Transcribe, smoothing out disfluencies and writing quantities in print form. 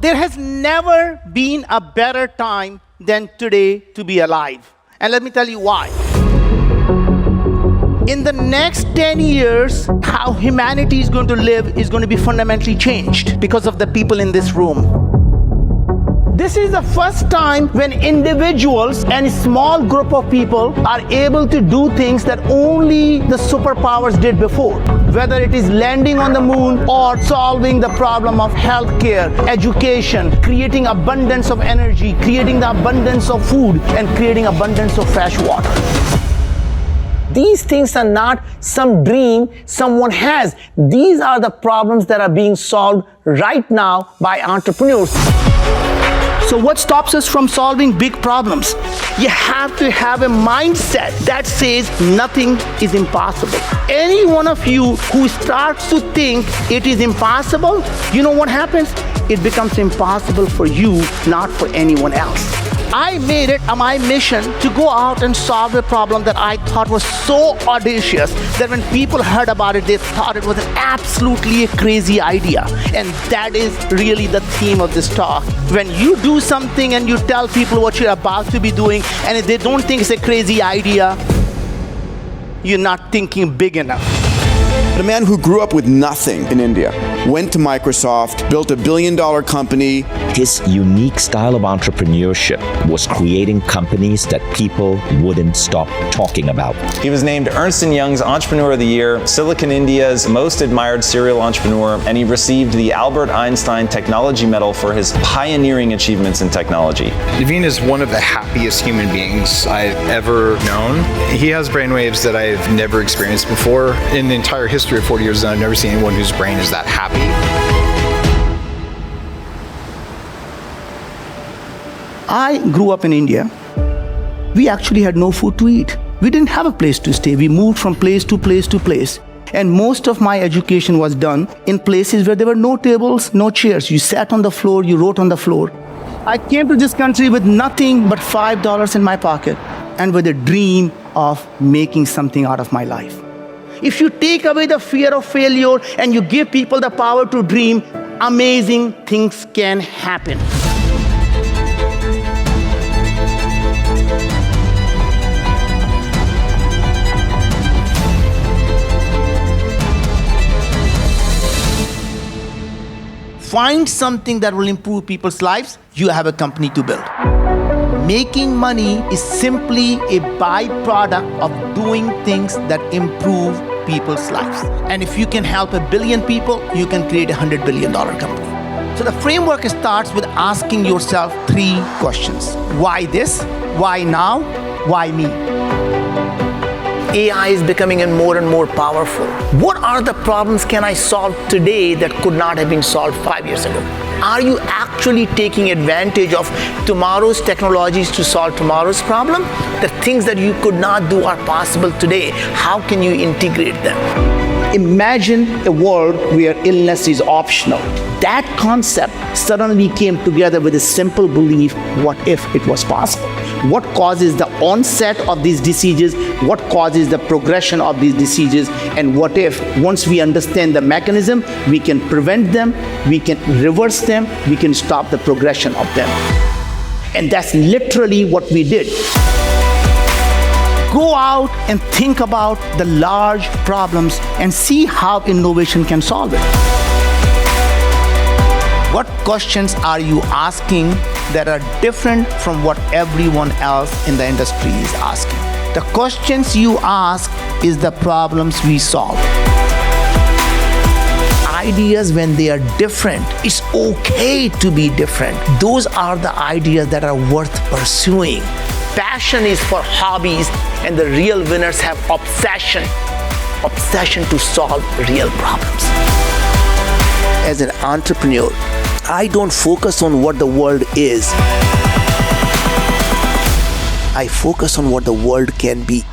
There has never been a better time than today to be alive. And let me tell you why. In the next 10 years, how humanity is going to live is going to be fundamentally changed because of the people in this room. This is the first time when individuals and a small group of people are able to do things that only the superpowers did before. Whether it is landing on the moon or solving the problem of healthcare, education, creating abundance of energy, creating the abundance of food, and creating abundance of fresh water. These things are not some dream someone has. These are the problems that are being solved right now by entrepreneurs. So what stops us from solving big problems? You have to have a mindset that says nothing is impossible. Any one of you who starts to think it is impossible, you know what happens? It becomes impossible for you, not for anyone else. I made it my mission to go out and solve a problem that I thought was so audacious that when people heard about it, they thought it was an absolutely crazy idea. And that is really the theme of this talk. When you do something and you tell people what you're about to be doing, and if they don't think it's a crazy idea, you're not thinking big enough. A man who grew up with nothing in India, went to Microsoft, built $1 billion company. His unique style of entrepreneurship was creating companies that people wouldn't stop talking about. He was named Ernst & Young's Entrepreneur of the Year, Silicon India's Most Admired Serial Entrepreneur, and he received the Albert Einstein Technology Medal for his pioneering achievements in technology. Naveen is one of the happiest human beings I've ever known. He has brainwaves that I've never experienced before. In the entire history of 40 years, I've never seen anyone whose brain is that happy. I grew up in India. We actually had no food to eat. We didn't have a place to stay. We moved from place to place to place. And most of my education was done in places where there were no tables, no chairs. You sat on the floor, you wrote on the floor. I came to this country with nothing but $5 in my pocket and with a dream of making something out of my life. If you take away the fear of failure and you give people the power to dream, amazing things can happen. Find something that will improve people's lives, you have a company to build. Making money is simply a byproduct of doing things that improve people's lives. And if you can help 1 billion people, you can create a $100 billion company. So the framework starts with asking yourself 3 questions. Why this? Why now? Why me? AI is becoming more and more powerful. What are the problems can I solve today that could not have been solved 5 years ago? Are you actually taking advantage of tomorrow's technologies to solve tomorrow's problem? The things that you could not do are possible today. How can you integrate them? Imagine a world where illness is optional. That concept suddenly came together with a simple belief, what if it was possible? What causes the onset of these diseases? What causes the progression of these diseases? And what if, once we understand the mechanism, we can prevent them, we can reverse them, we can stop the progression of them. And that's literally what we did. Go out and think about the large problems and see how innovation can solve it. What questions are you asking that are different from what everyone else in the industry is asking? The questions you ask is the problems we solve. Ideas, when they are different, it's okay to be different. Those are the ideas that are worth pursuing. Passion is for hobbies, and the real winners have obsession to solve real problems. As an entrepreneur, I don't focus on what the world is. I focus on what the world can be.